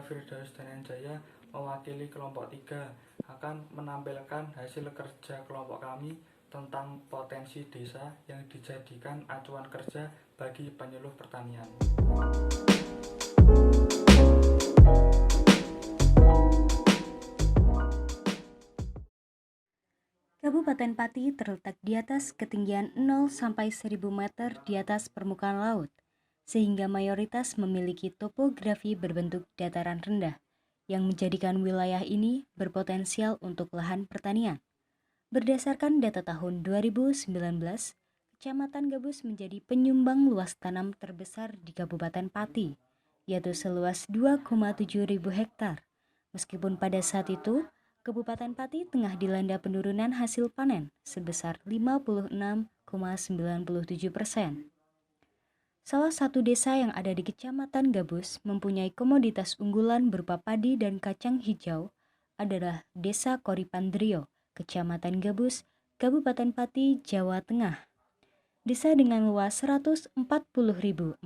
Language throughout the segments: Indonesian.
Firdaus Dananjaya mewakili kelompok 3 akan menampilkan hasil kerja kelompok kami tentang potensi desa yang dijadikan acuan kerja bagi penyuluh pertanian. Kabupaten Pati terletak di atas ketinggian 0 sampai 1000 meter di atas permukaan laut, sehingga mayoritas memiliki topografi berbentuk dataran rendah, yang menjadikan wilayah ini berpotensial untuk lahan pertanian. Berdasarkan data tahun 2019, Kecamatan Gabus menjadi penyumbang luas tanam terbesar di Kabupaten Pati, yaitu seluas 2,7 ribu hektar. Meskipun pada saat itu, Kabupaten Pati tengah dilanda penurunan hasil panen sebesar 56,97%. Salah satu desa yang ada di Kecamatan Gabus mempunyai komoditas unggulan berupa padi dan kacang hijau adalah Desa Koripandrio, Kecamatan Gabus, Kabupaten Pati, Jawa Tengah. Desa dengan luas 140.432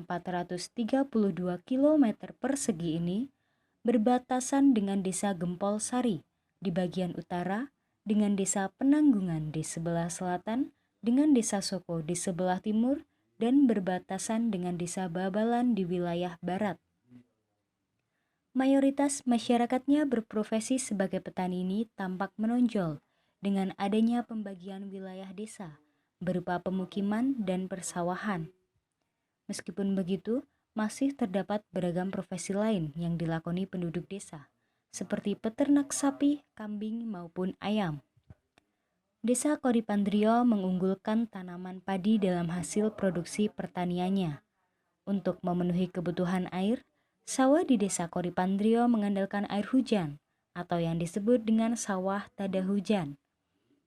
km persegi ini berbatasan dengan Desa Gempol Sari di bagian utara, dengan Desa Penanggungan di sebelah selatan, dengan Desa Soko di sebelah timur, dan berbatasan dengan Desa Babalan di wilayah barat. Mayoritas masyarakatnya berprofesi sebagai petani ini tampak menonjol dengan adanya pembagian wilayah desa berupa pemukiman dan persawahan. Meskipun begitu, masih terdapat beragam profesi lain yang dilakoni penduduk desa, seperti peternak sapi, kambing, maupun ayam. Desa Koripandrio mengunggulkan tanaman padi dalam hasil produksi pertaniannya. Untuk memenuhi kebutuhan air, sawah di Desa Koripandrio mengandalkan air hujan, atau yang disebut dengan sawah tada hujan.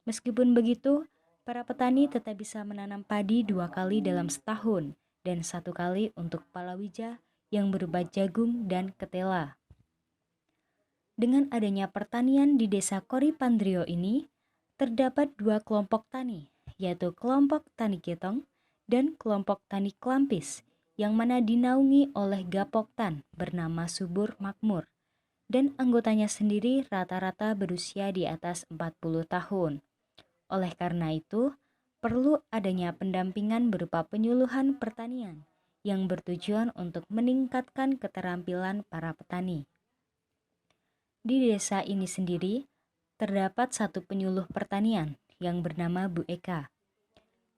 Meskipun begitu, para petani tetap bisa menanam padi 2 kali dalam setahun dan 1 kali untuk palawija yang berupa jagung dan ketela. Dengan adanya pertanian di Desa Koripandrio ini, terdapat 2 kelompok tani, yaitu kelompok tani Getong dan kelompok tani Klampis, yang mana dinaungi oleh Gapoktan bernama Subur Makmur, dan anggotanya sendiri rata-rata berusia di atas 40 tahun. Oleh karena itu, perlu adanya pendampingan berupa penyuluhan pertanian yang bertujuan untuk meningkatkan keterampilan para petani. Di desa ini sendiri, terdapat satu penyuluh pertanian yang bernama Bu Eka.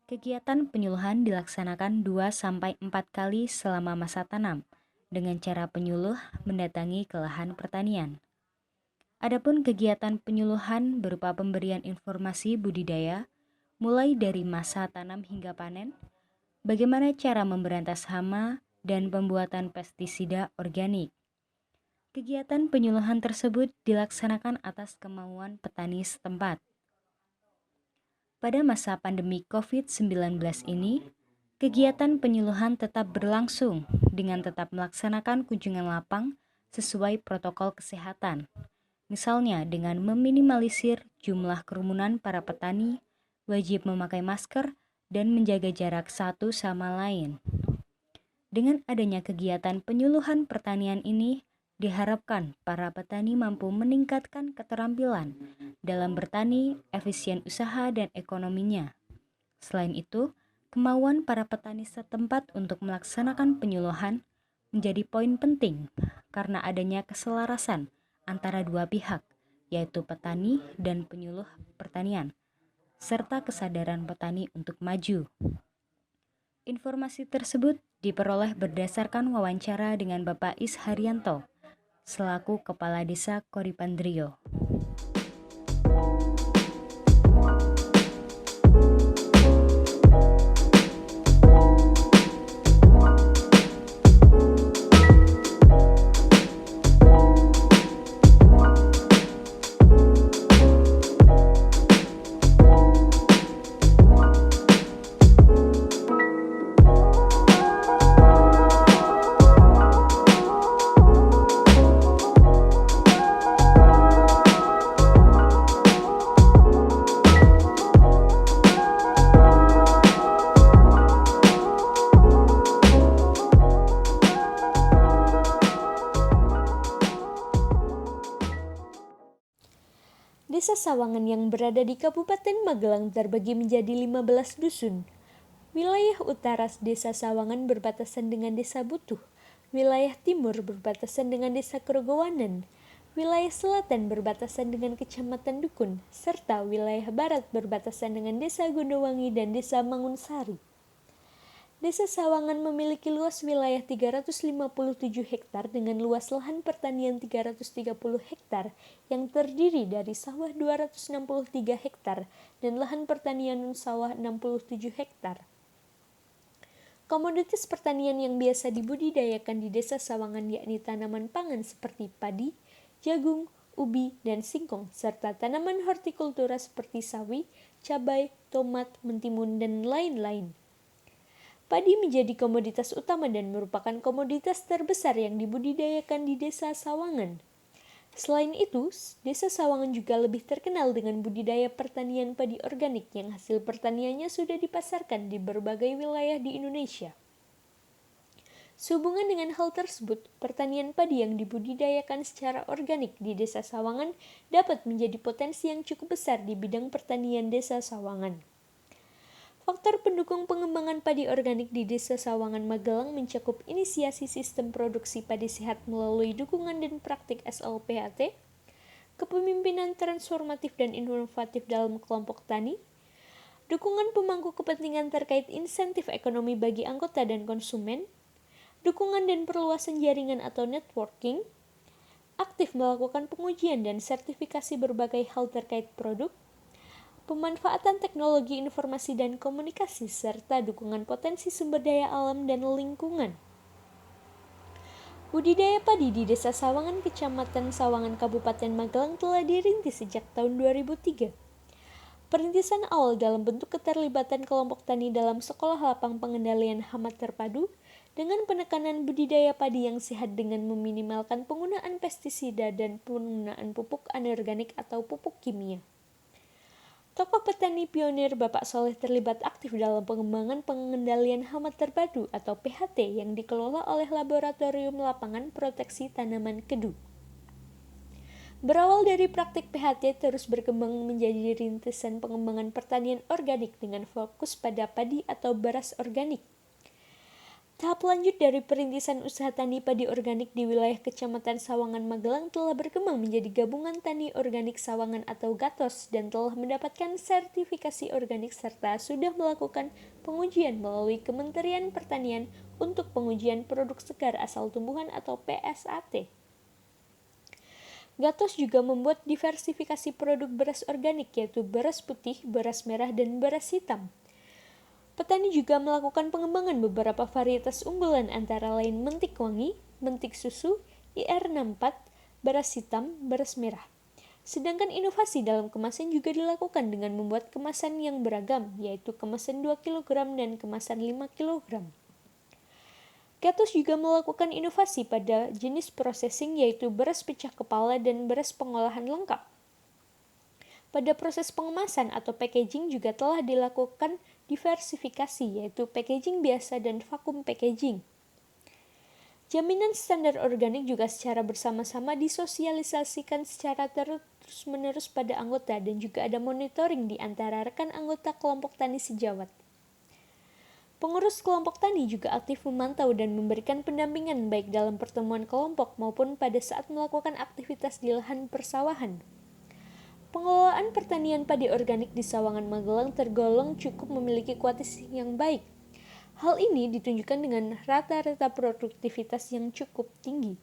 Kegiatan penyuluhan dilaksanakan 2-4 kali selama masa tanam, dengan cara penyuluh mendatangi ke lahan pertanian. Adapun kegiatan penyuluhan berupa pemberian informasi budidaya, mulai dari masa tanam hingga panen, bagaimana cara memberantas hama, dan pembuatan pestisida organik. Kegiatan penyuluhan tersebut dilaksanakan atas kemauan petani setempat. Pada masa pandemi COVID-19 ini, kegiatan penyuluhan tetap berlangsung dengan tetap melaksanakan kunjungan lapang sesuai protokol kesehatan. Misalnya dengan meminimalisir jumlah kerumunan para petani, wajib memakai masker, dan menjaga jarak satu sama lain. Dengan adanya kegiatan penyuluhan pertanian ini, diharapkan para petani mampu meningkatkan keterampilan dalam bertani, efisien usaha, dan ekonominya. Selain itu, kemauan para petani setempat untuk melaksanakan penyuluhan menjadi poin penting karena adanya keselarasan antara dua pihak, yaitu petani dan penyuluh pertanian, serta kesadaran petani untuk maju. Informasi tersebut diperoleh berdasarkan wawancara dengan Bapak Is Haryanto, selaku Kepala Desa Koripandrio. Sawangan yang berada di Kabupaten Magelang terbagi menjadi 15 dusun. Wilayah utara Desa Sawangan berbatasan dengan Desa Butuh. Wilayah timur berbatasan dengan Desa Kerogowanan. Wilayah selatan berbatasan dengan Kecamatan Dukun, serta wilayah barat berbatasan dengan Desa Gondowangi dan Desa Mangunsari. Desa Sawangan memiliki luas wilayah 357 hektar dengan luas lahan pertanian 330 hektar yang terdiri dari sawah 263 hektar dan lahan pertanian non-sawah 67 hektar. Komoditas pertanian yang biasa dibudidayakan di Desa Sawangan yakni tanaman pangan seperti padi, jagung, ubi, dan singkong, serta tanaman hortikultura seperti sawi, cabai, tomat, mentimun, dan lain-lain. Padi menjadi komoditas utama dan merupakan komoditas terbesar yang dibudidayakan di Desa Sawangan. Selain itu, Desa Sawangan juga lebih terkenal dengan budidaya pertanian padi organik yang hasil pertaniannya sudah dipasarkan di berbagai wilayah di Indonesia. Sehubungan dengan hal tersebut, pertanian padi yang dibudidayakan secara organik di Desa Sawangan dapat menjadi potensi yang cukup besar di bidang pertanian Desa Sawangan. Faktor pendukung pengembangan padi organik di Desa Sawangan Magelang mencakup inisiasi sistem produksi padi sehat melalui dukungan dan praktik SLPHT, kepemimpinan transformatif dan inovatif dalam kelompok tani, dukungan pemangku kepentingan terkait insentif ekonomi bagi anggota dan konsumen, dukungan dan perluasan jaringan atau networking, aktif melakukan pengujian dan sertifikasi berbagai hal terkait produk, pemanfaatan teknologi informasi dan komunikasi, serta dukungan potensi sumber daya alam dan lingkungan. Budidaya padi di Desa Sawangan, Kecamatan Sawangan, Kabupaten Magelang telah dirintis sejak tahun 2003. Perintisan awal dalam bentuk keterlibatan kelompok tani dalam sekolah lapang pengendalian hama terpadu dengan penekanan budidaya padi yang sehat dengan meminimalkan penggunaan pestisida dan penggunaan pupuk anorganik atau pupuk kimia. Tokoh petani pionir Bapak Soleh terlibat aktif dalam pengembangan pengendalian hama terpadu atau PHT yang dikelola oleh Laboratorium Lapangan Proteksi Tanaman Kedu. Berawal dari praktik PHT terus berkembang menjadi rintisan pengembangan pertanian organik dengan fokus pada padi atau beras organik. Tahap lanjut dari perintisan usaha tani padi organik di wilayah Kecamatan Sawangan Magelang telah berkembang menjadi Gabungan Tani Organik Sawangan atau GATOS dan telah mendapatkan sertifikasi organik serta sudah melakukan pengujian melalui Kementerian Pertanian untuk pengujian produk segar asal tumbuhan atau PSAT. GATOS juga membuat diversifikasi produk beras organik yaitu beras putih, beras merah, dan beras hitam. Petani juga melakukan pengembangan beberapa varietas unggulan antara lain mentik wangi, mentik susu, IR64, beras hitam, beras merah. Sedangkan inovasi dalam kemasan juga dilakukan dengan membuat kemasan yang beragam, yaitu kemasan 2 kg dan kemasan 5 kg. GATOS juga melakukan inovasi pada jenis processing yaitu beras pecah kepala dan beras pengolahan lengkap. Pada proses pengemasan atau packaging juga telah dilakukan diversifikasi yaitu packaging biasa dan vakum packaging. Jaminan standar organik juga secara bersama-sama disosialisasikan secara terus-menerus pada anggota dan juga ada monitoring di antara rekan anggota kelompok tani sejawat. Pengurus kelompok tani juga aktif memantau dan memberikan pendampingan baik dalam pertemuan kelompok maupun pada saat melakukan aktivitas di lahan persawahan. Pengelolaan pertanian padi organik di Sawangan Magelang tergolong cukup memiliki kualitas yang baik. Hal ini ditunjukkan dengan rata-rata produktivitas yang cukup tinggi.